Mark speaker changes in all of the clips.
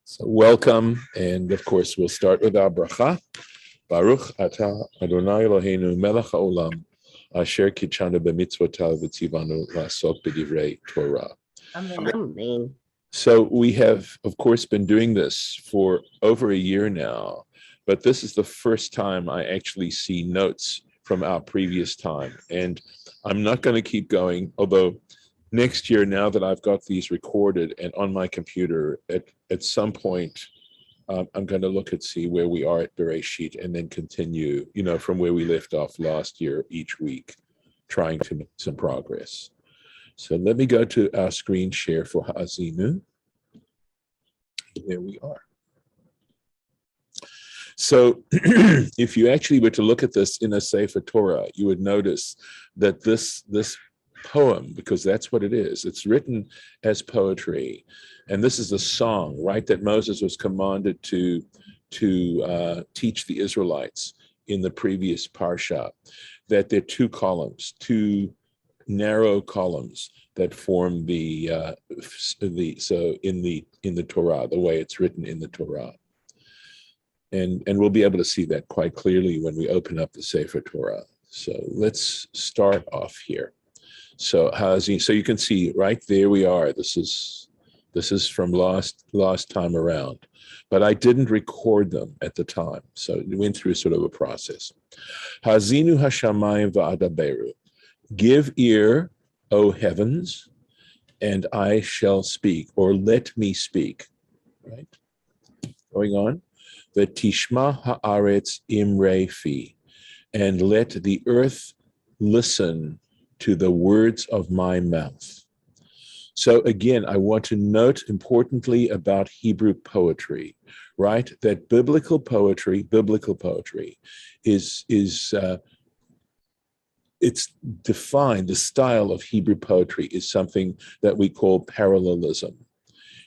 Speaker 1: So welcome, and of course we'll start with our bracha. Baruch atah Adonai Eloheinu melech haolam asher kitshanu b'mitzvotav v'tzivanu la'asok b'divrei Torah.
Speaker 2: Amen.
Speaker 1: So we have, of course, been doing this for over a year now, but this is the first time I actually see notes from our previous time. And I'm not going to keep going, although next year, now that I've got these recorded and on my computer, at some point, I'm going to look and see where we are at Bereshit and then continue, from where we left off last year each week, trying to make some progress. So let me go to our screen share for Ha'azinu. There we are. So if you actually were to look at this in a Sefer Torah, you would notice that this poem, because that's what it is, it's written as poetry. And this is a song, right, that Moses was commanded to teach the Israelites in the previous Parsha, that there are two narrow columns that form the Torah, the way it's written in the Torah. And we'll be able to see that quite clearly when we open up the Sefer Torah. So let's start off here. So you can see right there we are. This is from last time around, but I didn't record them at the time, so it went through sort of a process. Hazinu hashamayim va'adaberu. Give ear, O heavens, and I shall speak, or let me speak. Right? Going on. V'tishma haaretz imrei fi, and let the earth listen to the words of my mouth. So again, I want to note importantly about Hebrew poetry, right? That biblical poetry is it's defined, the style of Hebrew poetry is something that we call parallelism.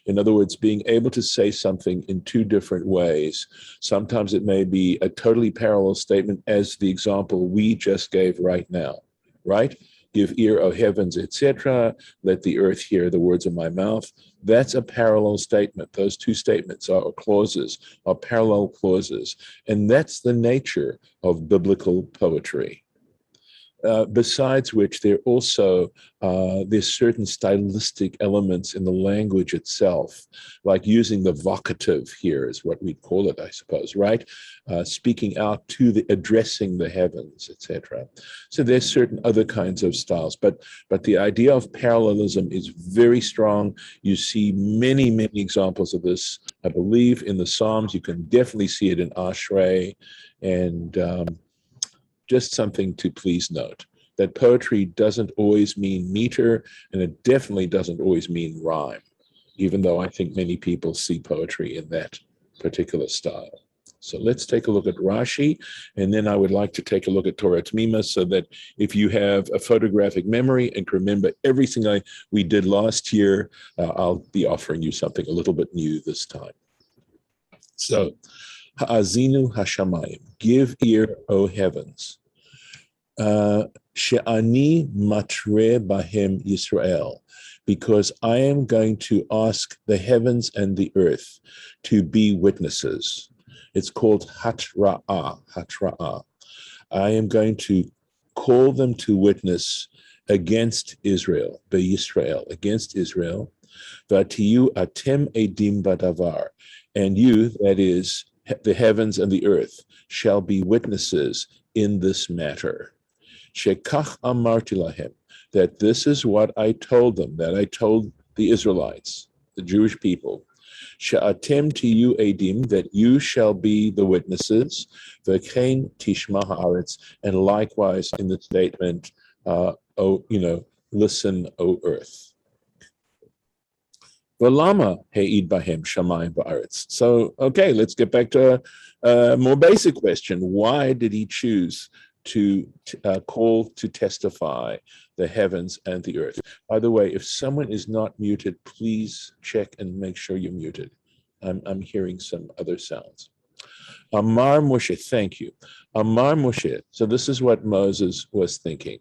Speaker 1: In other words, being able to say something in two different ways. Sometimes it may be a totally parallel statement, as the example we just gave right now, right? Give ear, O heavens, etc. Let the earth hear the words of my mouth. That's a parallel statement. Those two statements are parallel clauses. And that's the nature of biblical poetry. Besides which, there's certain stylistic elements in the language itself, like using the vocative here is what we'd call it, I suppose, right? Speaking out addressing the heavens, etc. So there's certain other kinds of styles, but the idea of parallelism is very strong. You see many, many examples of this, I believe, in the Psalms. You can definitely see it in Ashrei, and just something to please note, that poetry doesn't always mean meter, and it definitely doesn't always mean rhyme, even though I think many people see poetry in that particular style. So let's take a look at Rashi, and then I would like to take a look at Torah Temimah, so that if you have a photographic memory and can remember everything we did last year, I'll be offering you something a little bit new this time. So, Ha'azinu hashamayim, give ear, O heavens. She'ani matre bahem Yisrael, because I am going to ask the heavens and the earth to be witnesses. It's called hatra'ah. I am going to call them to witness against Israel, beYisrael, against Israel. V'atiyu atem edim badavar, and you, that is, the heavens and the earth, shall be witnesses in this matter. Shekach amarti lahem, that this is what I told them, that I told the Israelites, the Jewish people. She'atem tiyu edim, that you shall be the witnesses. V'kein tishma haaretz, and likewise in the statement, listen, O earth. V'lama he'id bahem shamayim ba'aretz. So, okay, let's get back to a more basic question. Why did he choose to call to testify the heavens and the earth? By the way, if someone is not muted, please check and make sure you're muted. I'm hearing some other sounds. Amar Moshe, thank you. Amar Moshe, so this is what Moses was thinking.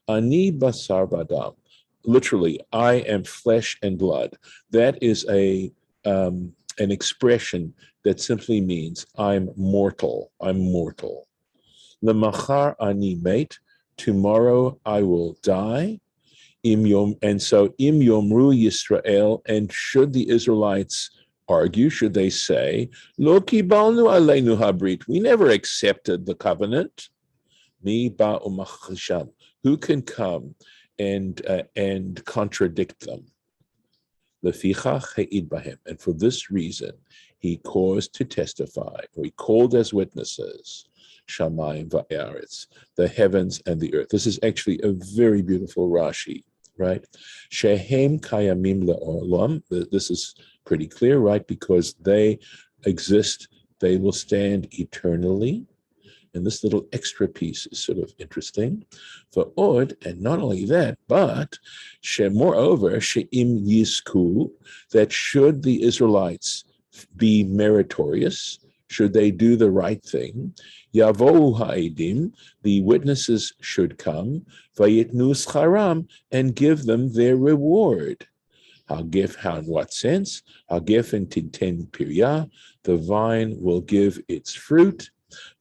Speaker 1: Ani basar v'adam, literally, I am flesh and blood. That is a an expression that simply means I'm mortal. I'm mortal. Lemachar ani met, tomorrow I will die. And so im yomru Yisrael, and should the Israelites argue, should they say, Lo kibalnu aleinu habrit, we never accepted the covenant. Mi ba umachasham, who can come and contradict them? Lefichach he'id bahem, and for this reason he caused to testify, or he called as witnesses, Shamayim va'aretz, the heavens and the earth. This is actually a very beautiful Rashi, right? Shehem kayamim le'olam. This is pretty clear, right? Because they exist, they will stand eternally. And this little extra piece is sort of interesting. For Od, and not only that, but moreover, she'im yisku, that should the Israelites be meritorious, should they do the right thing, yavohu ha'idim, the witnesses should come, vayitnu scharam, and give them their reward. How in what sense? Hagef titen pirya, the vine will give its fruit,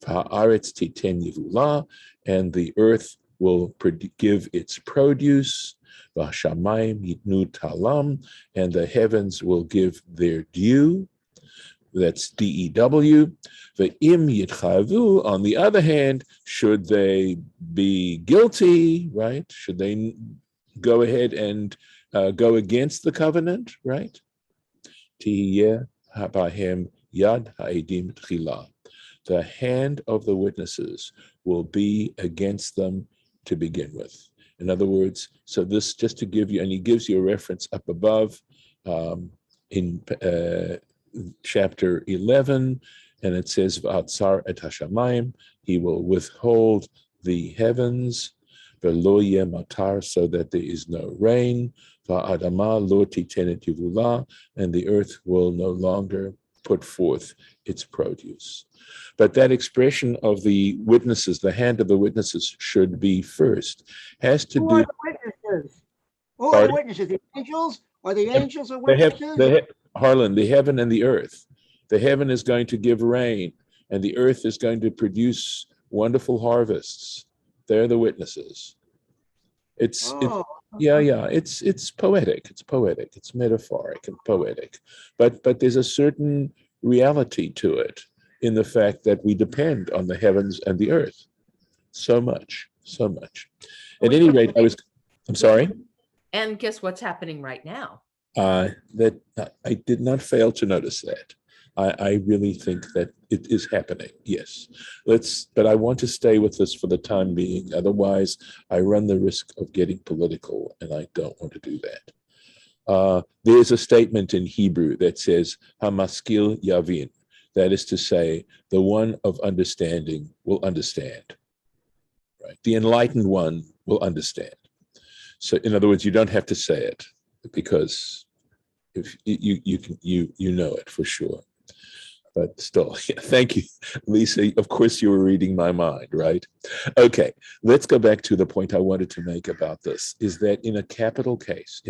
Speaker 1: v'ha'aretz titen yivula, and the earth will give its produce, v'hashamayim yitnu talam, and the heavens will give their due. That's DEW. The im yitchavu, on the other hand, should they be guilty, right? Should they go ahead and go against the covenant, right? Tihiyeh habahem yad ha'idim tchila. The hand of the witnesses will be against them to begin with. In other words, so this, just to give you, and he gives you a reference up above in chapter 11, and it says, V'atzar et hashamayim, he will withhold the heavens, v'lo yeh matar, so that there is no rain, v'adama lo titenet yivula, and the earth will no longer put forth its produce. But that expression of the witnesses, the hand of the witnesses should be first, has to do...
Speaker 2: Who are the witnesses? Who are the witnesses? The angels? Are the angels are witnesses?
Speaker 1: Harlan, the heaven and the earth. The heaven is going to give rain, and the earth is going to produce wonderful harvests. They're the witnesses. It's poetic. It's poetic. It's metaphoric and poetic. But there's a certain reality to it in the fact that we depend on the heavens and the earth so much. At any rate, I'm sorry?
Speaker 3: And guess what's happening right now?
Speaker 1: That I did not fail to notice that. I really think that it is happening. Yes, but I want to stay with this for the time being. Otherwise, I run the risk of getting political, and I don't want to do that. There's a statement in Hebrew that says "Hamaskil Yavin," that is to say, the one of understanding will understand. Right, the enlightened one will understand. So, in other words, you don't have to say it, because if you know it for sure. But still, yeah, thank you, Lisa. Of course, you were reading my mind, right? Okay, let's go back to the point I wanted to make about this, is that in a capital case,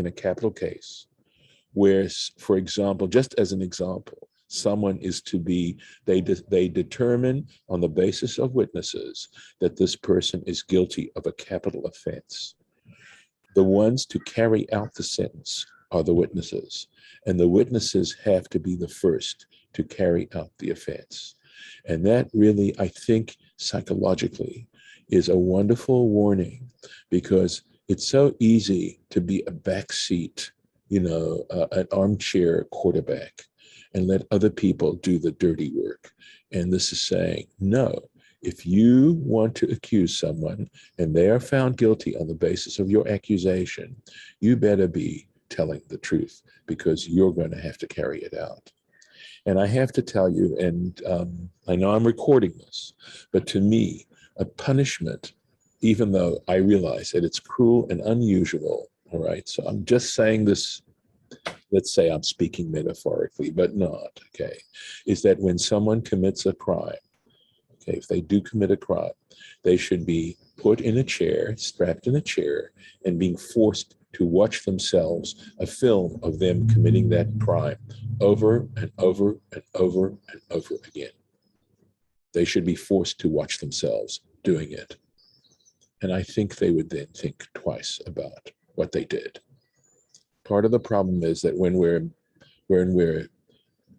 Speaker 1: where, for example, just as an example, someone is to be, they determine on the basis of witnesses that this person is guilty of a capital offense. The ones to carry out the sentence are the witnesses, and the witnesses have to be the first to carry out the offense. And that really, I think, psychologically is a wonderful warning, because it's so easy to be a backseat, an armchair quarterback, and let other people do the dirty work. And this is saying, no, if you want to accuse someone and they are found guilty on the basis of your accusation, you better be telling the truth, because you're going to have to carry it out. And I have to tell you, and I know I'm recording this, but to me, a punishment, even though I realize that it's cruel and unusual, all right? So I'm just saying this, let's say I'm speaking metaphorically, but not, okay, is that when someone commits a crime, okay, if they do commit a crime, they should be put in a chair, strapped in a chair, and being forced to watch themselves, a film of them committing that crime over and over and over and over again. They should be forced to watch themselves doing it. And I think they would then think twice about what they did. Part of the problem is that when we're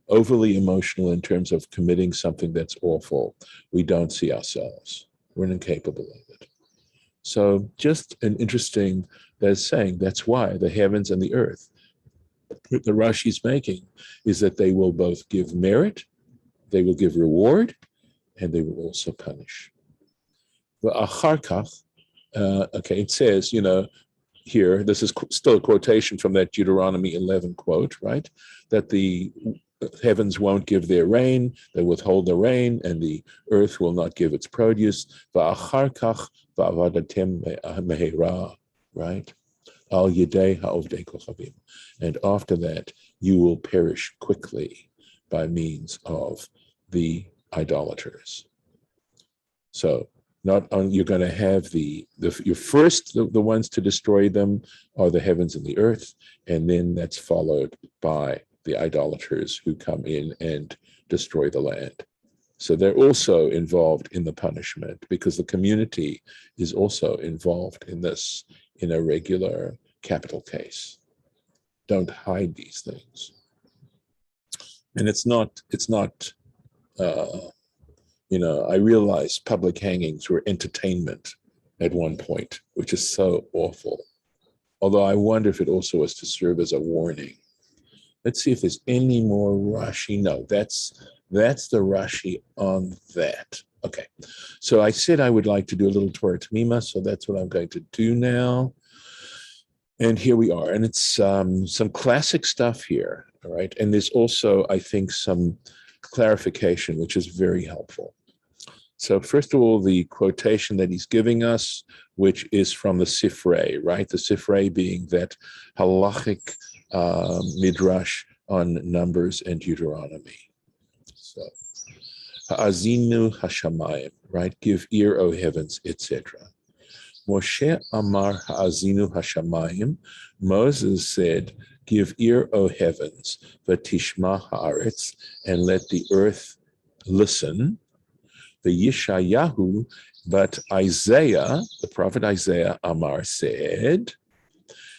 Speaker 1: overly emotional in terms of committing something that's awful, we don't see ourselves. We're incapable of it. So just an interesting, that's saying that's why the heavens and the earth, the Rashi is making, is that they will both give merit, they will give reward, and they will also punish. Okay, it says, here, this is still a quotation from that Deuteronomy 11 quote, right? That the heavens won't give their rain, they withhold the rain, and the earth will not give its produce. Right? Al yedei ha'ovdei kochavim. And after that, you will perish quickly by means of the idolaters. So not only you're going to have your first, the ones to destroy them are the heavens and the earth, and then that's followed by the idolaters who come in and destroy the land. So they're also involved in the punishment because the community is also involved in this in a regular capital case. Don't hide these things. And it's not, I realize public hangings were entertainment at one point, which is so awful. Although I wonder if it also was to serve as a warning. Let's see if there's any more Rashi. No, that's the Rashi on that. Okay, so I said I would like to do a little Torah Temimah, so that's what I'm going to do now. And here we are, and it's some classic stuff here, all right? And there's also, I think, some clarification, which is very helpful. So first of all, the quotation that he's giving us, which is from the Sifrei, right? The Sifrei being that halachic midrash on Numbers and Deuteronomy. So, Ha'azinu hashamayim, right? Give ear, O heavens, etc. Moshe Amar Ha'azinu hashamayim. Moses said, give ear, O heavens, v'tishma haaretz, and let the earth listen. The Yeshayahu, but Isaiah, the prophet Isaiah Amar said,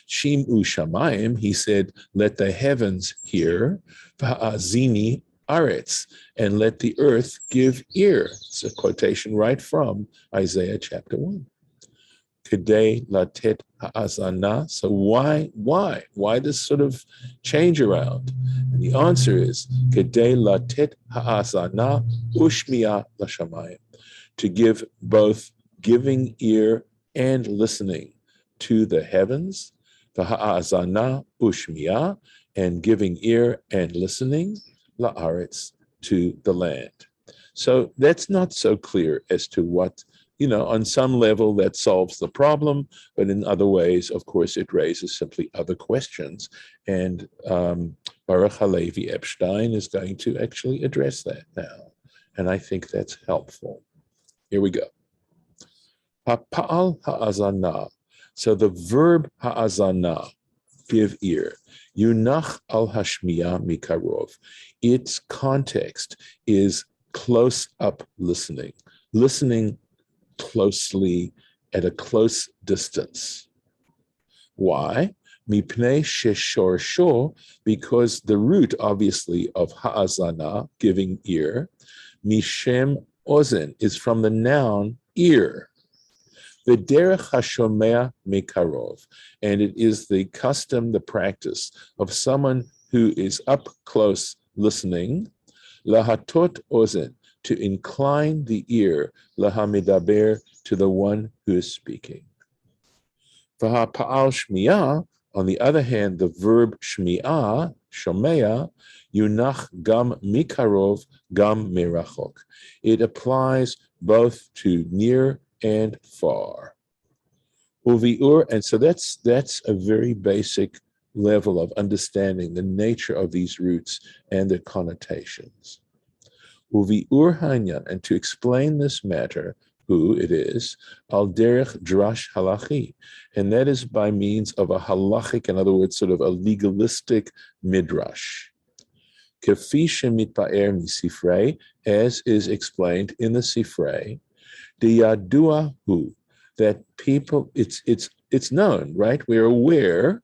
Speaker 1: Shim Ushamayim, he said, let the heavens hear, Va'azini Aretz, and let the earth give ear. It's a quotation right from Isaiah chapter 1. Kedei latet ha'azana. So why this sort of change around? And the answer is kedei latet ha'azana ushmiya lashamayim, to give both giving ear and listening to the heavens, ha'azana ushmiya, and giving ear and listening la'aretz, to the land. So that's not so clear as to what. On some level that solves the problem, but in other ways, of course, it raises simply other questions. And Baruch Halevi Epstein is going to actually address that now. And I think that's helpful. Here we go. Ha'pa'al ha'azana. So the verb ha'azana, give ear, yunach al hashmiya mikarov. Its context is close up listening closely at a close distance. Why? Mipnei sheshorsho, because the root, obviously, of ha'azana, giving ear, mishem ozen, is from the noun ear. V'derech hashomea mikarov, and it is the custom, the practice of someone who is up close listening, lahatot ozen, to incline the ear, lahamidaber, to the one who is speaking. V'ha'pa'al shmiya, on the other hand, the verb shmiya, shomea, yunach gam mikarov, gam merachok. It applies both to near and far. Uvi'ur, and so that's a very basic level of understanding the nature of these roots and their connotations. Uvi'ur hanyan, and to explain this matter, who it is, al derech drash halachi, and that is by means of a halachic, in other words, sort of a legalistic midrash. Kefi shemitpa'er misifrei, as is explained in the Sifrei, diyadua hu, that people, it's known, right? We're aware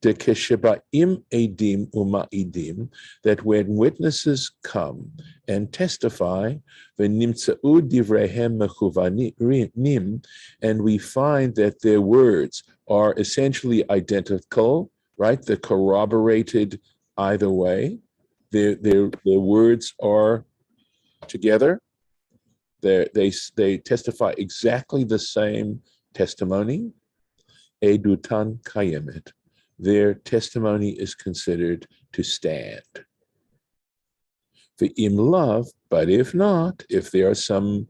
Speaker 1: that keshebaim edim uma'idim, that when witnesses come and testify, v'nimtza'u divreihem mechuvanim, and we find that their words are essentially identical, right? They're corroborated either way. Their words are together. They testify exactly the same testimony. Edutan kayemet. Their testimony is considered to stand. V'im lav, but if not, if there are some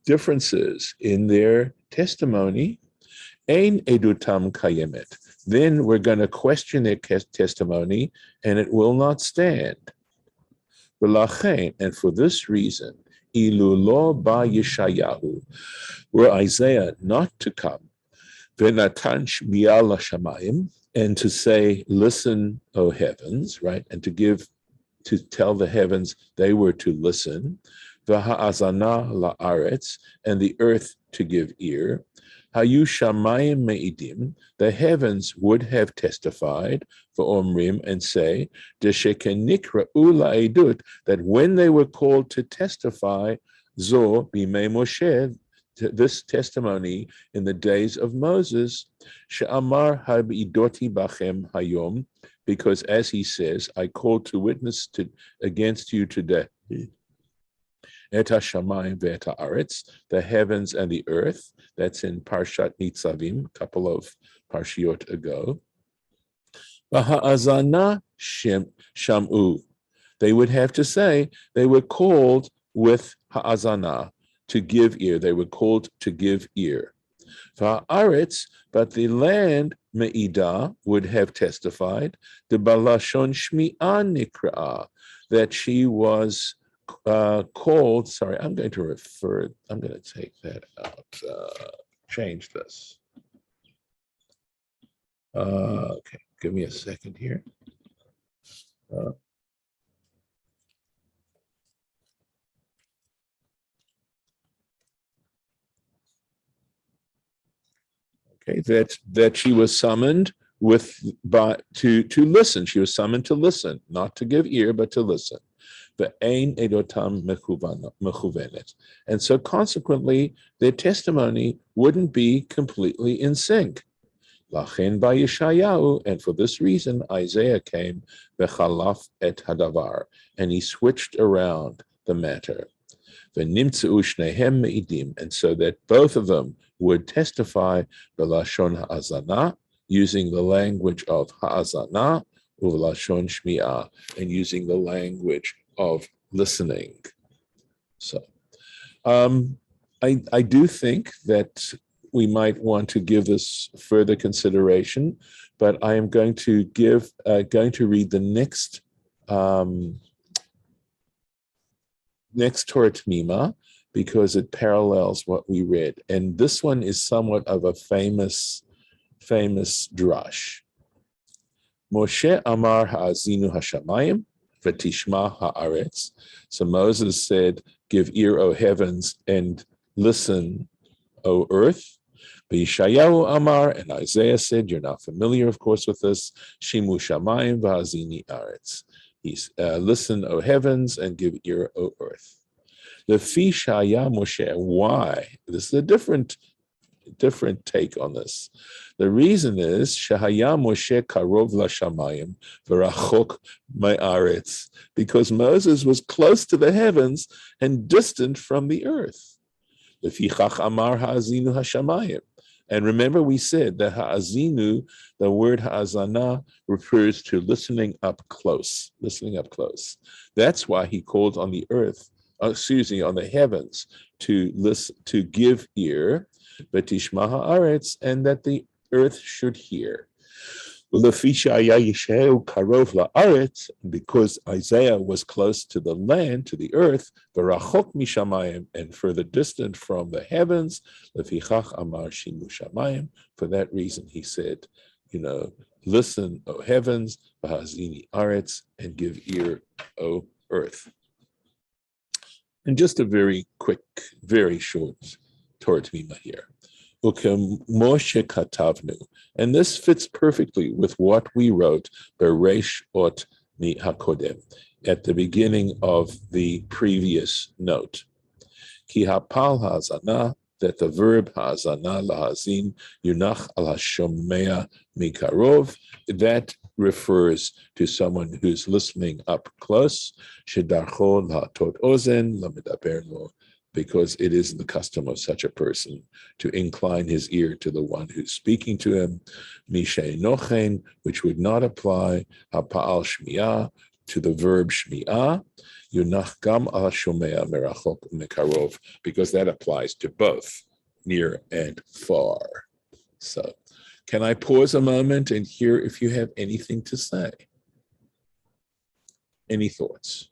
Speaker 1: differences in their testimony, ein edutam kayemet, then we're going to question their testimony and it will not stand. And for this reason, ilu lo ba Yeshayahu, were Isaiah not to come, v'natan shmiya l'shamayim, and to say, listen, O heavens, right? And to tell the heavens they were to listen, v'ha'azana la'aretz, and the earth to give ear. Hayu shamayim me'idim, the heavens would have testified, v'omrim, and say, deshekenikra la'edut, that when they were called to testify, zo b'mei Moshe, this testimony in the days of Moses, she'amar habidoti bachem hayom, because as he says, I call to witness against you today, et hashamayim ve'et haaretz, the heavens and the earth. That's in Parshat Nitzavim, a couple of parshiot ago. V'ha'azana shamu, they would have to say they were called with ha'azana, to give ear. They were called to give ear. Va'aretz, but the land, me'idah, would have testified, the balashon shmi'an nikra'ah, that she was called, sorry, I'm going to take that out, change this. Okay, give me a second here. Okay, that she was summoned to listen. She was summoned to listen, not to give ear, but to listen. Ve'ein edotam mechuvenet, and so consequently, their testimony wouldn't be completely in sync. Lachen ba Yeshayahu, and for this reason, Isaiah came v'chalaf et hadavar, and he switched around the matter. V'nimtzeu shnehem me'idim, and so that both of them would testify b'lashon ha'azana, using the language of ha'azana, u'lashon shmi'ah, and using the language of listening. So, I do think that we might want to give this further consideration, but I am going to read the next Torah Temimah, because it parallels what we read. And this one is somewhat of a famous drush. Moshe amar ha'azinu hashamayim v'tishma ha'aretz. So Moses said, give ear, O heavens, and listen, O earth. Yeshayahu amar, and Isaiah said, you're not familiar, of course, with this, shimu shamayim v'hazini aretz. Listen, O heavens, and give ear, O earth. The Shaya Moshe. Why? This is a different take on this. The reason is Shahaya Moshe karov lashamayim v'rachok ma'aretz, because Moses was close to the heavens and distant from the earth. Lefichach amar ha'azinu hashamayim. And remember, we said that ha'azinu, the word ha'azana, refers to listening up close. That's why he called on the earth, on the heavens, to listen, to give ear, v'tishma ha'aretz, and that the earth should hear. Because Isaiah was close to the land, to the earth, v'rachok mishamayim, and further distant from the heavens, lefichach amar shimu shamayim. For that reason, he said, Listen, O heavens, v'hazini aretz, and give ear, O earth. And just a very quick, very short Torah Temimah here. Moshe katavnu, and this fits perfectly with what we wrote bereish ot mi hakodem, at the beginning of the previous note. Ki hapal hazana, that the verb hazana lahazin yunach al hashomea mikarov, that refers to someone who's listening up close. Shedarcho lahatot ozen lamedaber lo, because it is the custom of such a person to incline his ear to the one who's speaking to him. Mishay nochen, which would not apply hapa'al shmi'ah, to the verb shmi'ah, yunach gam al shomea merachok mekarov, because that applies to both near and far. So, can I pause a moment and hear if you have anything to say? Any thoughts?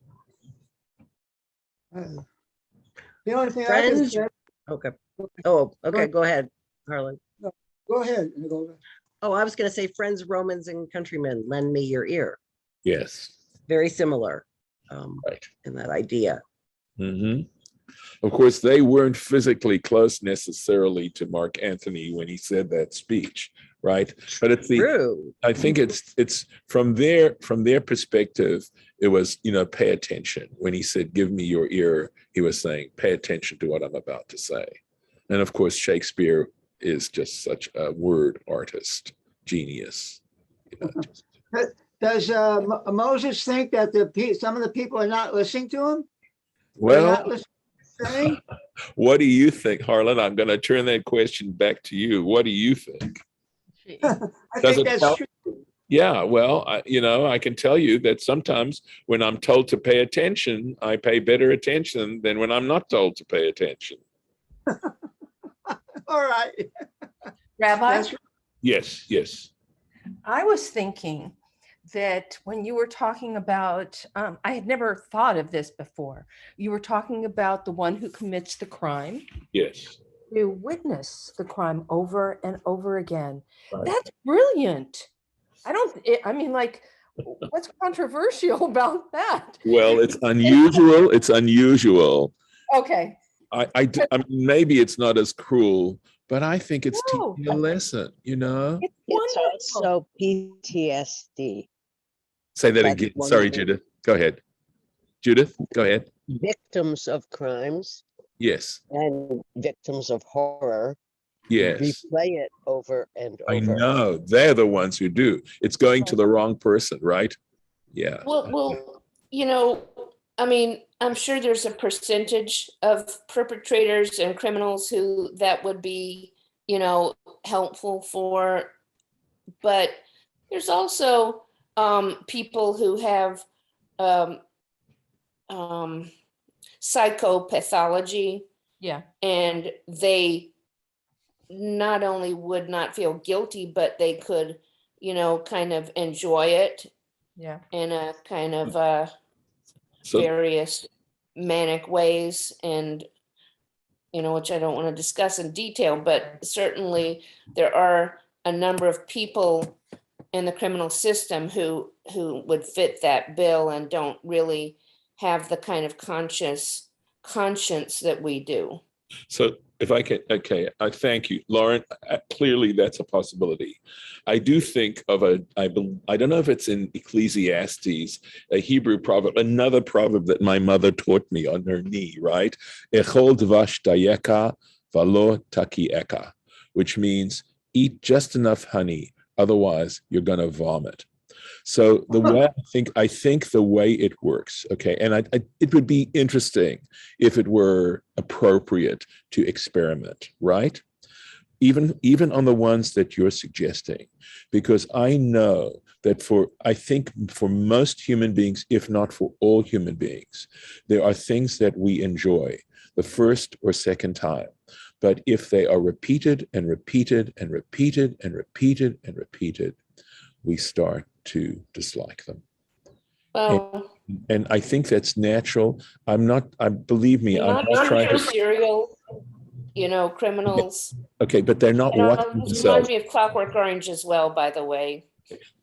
Speaker 2: The only thing I can
Speaker 4: Friends?
Speaker 2: say,
Speaker 4: Okay. Oh, okay, go ahead, Harlan.
Speaker 2: go ahead. Nicole.
Speaker 4: Oh, I was gonna say, friends, Romans, and countrymen, lend me your ear.
Speaker 1: Yes.
Speaker 4: Very similar
Speaker 1: Right.
Speaker 4: in that idea.
Speaker 1: Mm-hmm. Of course, they weren't physically close necessarily to Mark Antony when he said that speech, right? But it's
Speaker 4: True.
Speaker 1: I think it's from their perspective, it was, pay attention. When he said, give me your ear, he was saying, pay attention to what I'm about to say. And of course, Shakespeare is just such a word artist, genius.
Speaker 2: Does Moses think that some of the people are not listening to him?
Speaker 1: Well,
Speaker 2: They're not listening to him saying?
Speaker 1: what do you think, Harlan? I'm going to turn that question back to you. What do you think?
Speaker 2: I
Speaker 1: Does
Speaker 2: think
Speaker 1: it
Speaker 2: that's
Speaker 1: help?
Speaker 2: true.
Speaker 1: Yeah, well, I can tell you that sometimes when I'm told to pay attention, I pay better attention than when I'm not told to pay attention.
Speaker 2: All right.
Speaker 3: Rabbi,
Speaker 2: That's
Speaker 1: Yes.
Speaker 3: I was thinking that when you were talking about, I had never thought of this before. You were talking about the one who commits the crime,
Speaker 1: Yes.
Speaker 3: to witness the crime over and over again.
Speaker 1: Right.
Speaker 3: That's brilliant. What's controversial about that?
Speaker 1: Well, it's unusual. It's unusual.
Speaker 3: Okay.
Speaker 1: I mean, maybe it's not as cruel, but I think it's
Speaker 3: No.
Speaker 1: teaching a lesson,
Speaker 3: It's
Speaker 5: It's
Speaker 3: wonderful.
Speaker 5: also PTSD.
Speaker 1: Say that
Speaker 5: That's
Speaker 1: again.
Speaker 5: one
Speaker 1: Sorry,
Speaker 5: of the-
Speaker 1: Judith. Go ahead. Judith, go ahead.
Speaker 5: Victims of crimes
Speaker 1: Yes.
Speaker 5: and victims of horror
Speaker 1: Yes.
Speaker 5: replay it over and
Speaker 1: I
Speaker 5: over.
Speaker 1: know. They're the ones who do. It's going to the wrong person, right? Yeah.
Speaker 6: Well, I mean, I'm sure there's a percentage of perpetrators and criminals who that would be, helpful for. But there's also people who have psychopathology,
Speaker 3: Yeah.
Speaker 6: and they not only would not feel guilty, but they could, kind of enjoy it
Speaker 3: Yeah.
Speaker 6: in a kind of
Speaker 1: So
Speaker 6: various manic ways, and which I don't want to discuss in detail, but certainly there are a number of people in the criminal system who would fit that bill and don't really have the kind of conscience that we do.
Speaker 1: So if I can, okay, I thank you, Lauren. Clearly, that's a possibility. I do think of I don't know if it's in Ecclesiastes, a Hebrew proverb, another proverb that my mother taught me on her knee, right? Echol dvash dayeka valo takieka, which means eat just enough honey, otherwise you're going to vomit. So the way I think the way it works, okay, and it would be interesting if it were appropriate to experiment, right? Even on the ones that you're suggesting, because I know that I think for most human beings, if not for all human beings, there are things that we enjoy the first or second time. But if they are repeated and repeated and repeated and repeated and repeated, we start to dislike them.
Speaker 6: Well,
Speaker 1: And I think that's natural. Believe me, I'm
Speaker 6: not
Speaker 1: not trying
Speaker 6: your
Speaker 1: to.
Speaker 6: serial, criminals.
Speaker 1: Okay, but they're not watching
Speaker 6: This reminds
Speaker 1: themselves.
Speaker 6: me of Clockwork Orange as well, by the way.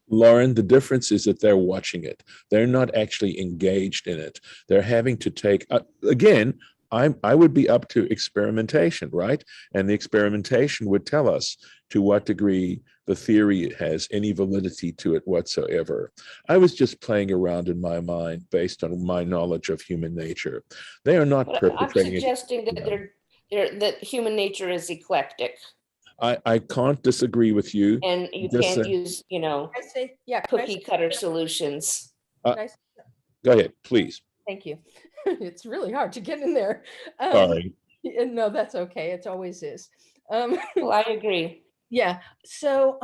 Speaker 1: Lauren, the difference is that they're watching it. They're not actually engaged in it. They're having to take, again, I would be up to experimentation, right? And the experimentation would tell us to what degree the theory has any validity to it whatsoever. I was just playing around in my mind based on my knowledge of human nature. They are not
Speaker 6: But I'm
Speaker 1: perpetrating it.
Speaker 6: suggesting that that human nature is eclectic,
Speaker 1: I can't disagree with you.
Speaker 6: and you
Speaker 1: Just
Speaker 6: can't
Speaker 1: say-
Speaker 6: use,
Speaker 3: Can I say, yeah, can I
Speaker 6: cookie
Speaker 3: say
Speaker 6: cutter
Speaker 3: something?
Speaker 6: solutions.
Speaker 3: Can I say-
Speaker 1: Go ahead, please.
Speaker 3: Thank you. It's really hard to get in there.
Speaker 1: Sorry.
Speaker 3: No, that's okay. It always is.
Speaker 6: Well, I agree.
Speaker 3: Yeah. So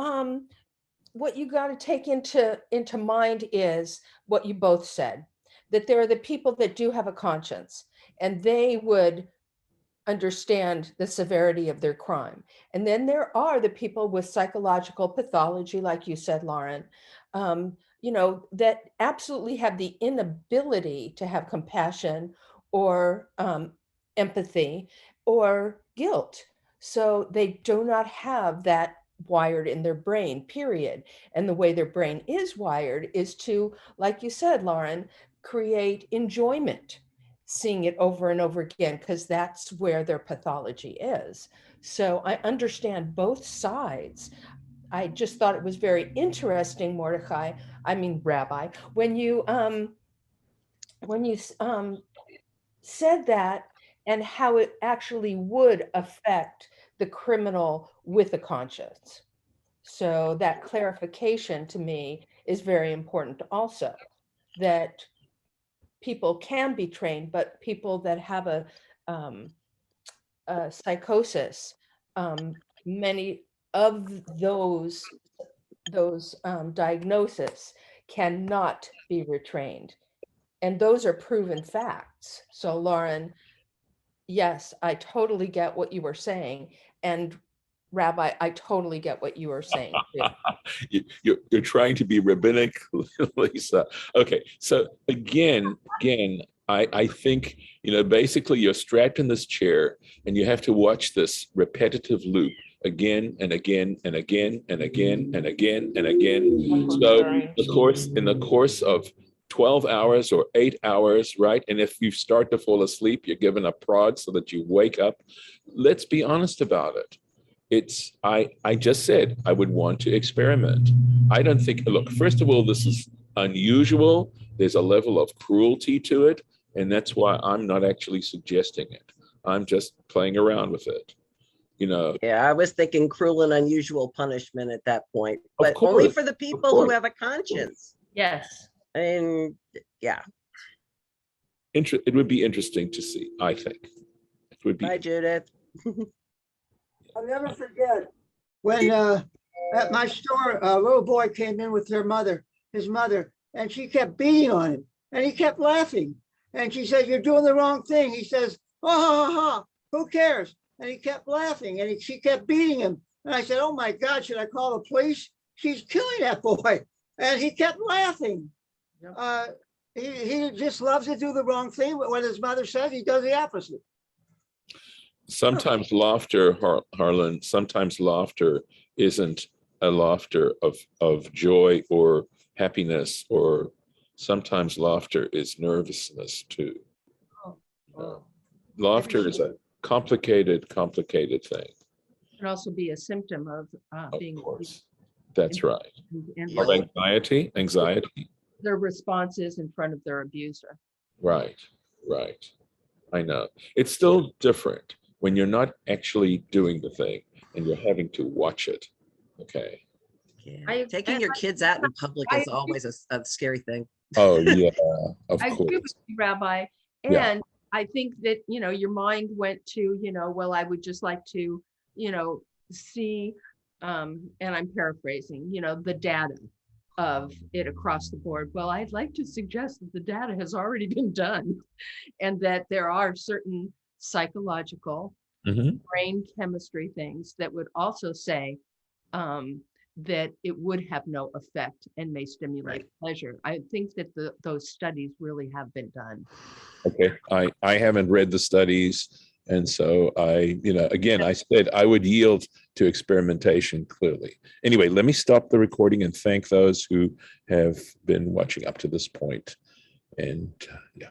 Speaker 3: what you got to take into mind is what you both said, that there are the people that do have a conscience, and they would understand the severity of their crime. And then there are the people with psychological pathology, like you said, Lauren, that absolutely have the inability to have compassion or empathy or guilt. So they do not have that wired in their brain, period. And the way their brain is wired is to, like you said, Lauren, create enjoyment, seeing it over and over again, because that's where their pathology is. So I understand both sides. I just thought it was very interesting, Rabbi, when you said that, and how it actually would affect the criminal with a conscience. So that clarification to me is very important also, that people can be trained, but people that have a psychosis, many of those diagnoses cannot be retrained. And those are proven facts. So Lauren, yes, I totally get what you were saying. And Rabbi, I totally get what you were saying too.
Speaker 1: You're trying to be rabbinic, Lisa. Okay, so again, I think, basically you're strapped in this chair and you have to watch this repetitive loop again and again and again and again and again and again. So in the course of 12 hours or 8 hours, right? And if you start to fall asleep, you're given a prod so that you wake up. Let's be honest about it. I just said I would want to experiment. I don't think, look, first of all, this is unusual. There's a level of cruelty to it, and that's why I'm not actually suggesting it. I'm just playing around with it.
Speaker 4: Yeah, I was thinking cruel and unusual punishment at that point,
Speaker 1: Of
Speaker 4: but only
Speaker 1: course,
Speaker 4: for the
Speaker 1: of
Speaker 4: people who
Speaker 1: course.
Speaker 4: have a conscience.
Speaker 3: Yes.
Speaker 4: And yeah,
Speaker 1: It would be interesting to see, I think. It would be.
Speaker 4: bye, Judith.
Speaker 2: I'll never forget when at my store, a little boy came in with his mother, and she kept beating on him, and he kept laughing. And she said, "You're doing the wrong thing." He says, "Ha ha ha, who cares?" And he kept laughing, and she kept beating him. And I said, "Oh my God, should I call the police? She's killing that boy." And he kept laughing.
Speaker 3: Yep.
Speaker 2: He just loves to do the wrong thing. But when his mother says, he does the opposite.
Speaker 1: Sometimes laughter, Harlan, sometimes laughter isn't a laughter of joy or happiness, or sometimes laughter is nervousness too. Laughter is a complicated thing.
Speaker 3: It can also be a symptom of being.
Speaker 1: Of course, that's right.
Speaker 3: And
Speaker 1: Of anxiety.
Speaker 3: their responses in front of their abuser.
Speaker 1: Right. I know. It's still different when you're not actually doing the thing and you're having to watch it. Okay.
Speaker 4: Yeah. Taking your kids out in public is always a scary thing.
Speaker 1: Oh yeah, of
Speaker 3: I agree with
Speaker 1: course.
Speaker 3: you, Rabbi.
Speaker 1: Yeah.
Speaker 3: And I think that, your mind went to, well, I would just like to, see, and I'm paraphrasing, the data of it across the board. Well, I'd like to suggest that the data has already been done, and that there are certain psychological brain chemistry things that would also say that it would have no effect and may stimulate pleasure. I think that those studies really have been done.
Speaker 1: Okay. I haven't read the studies. And so again, I said I would yield to experimentation clearly. Anyway, let me stop the recording and thank those who have been watching up to this point. And yeah.